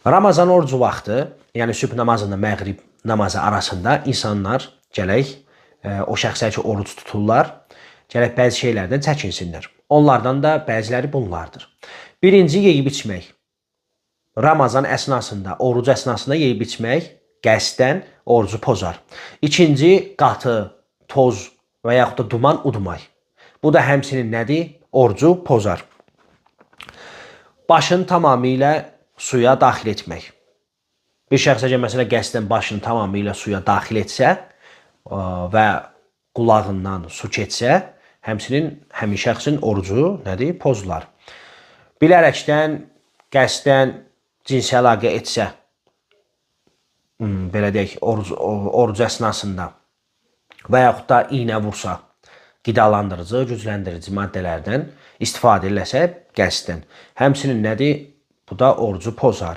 Ramazan orucu vaxtı, yəni sübh namazında məğrib namazı arasında insanlar gərək o şəxslər ki, oruc tuturlar, gərək bəzi şeylərdən çəkinsinlər. Onlardan da bəziləri bunlardır. Birinci, yeyib içmək. Ramazan əsnasında, oruc əsnasında yeyib içmək qəsdən orucu pozar. İkinci, qatı, toz və yaxud da duman udmaq. Bu da həmçinin nədir? Orucu pozar. Başını tamamilə suya daxil etmək. Bir şəxs əgər məsələn qəsdən başını tamamilə suya daxil etsə və qulağından su keçsə, həmçinin həmin şəxsin orucu nədir? Pozular. Bilərəkdən, qəsdən cinsi əlaqə etsə, belə deyək, oruc əsnasında və yaxud da iynə vursa, qidalandırıcı, gücləndirici maddələrdən istifadə eləsə qəsdən. Həmçinin nədir? Bu da orucu pozar.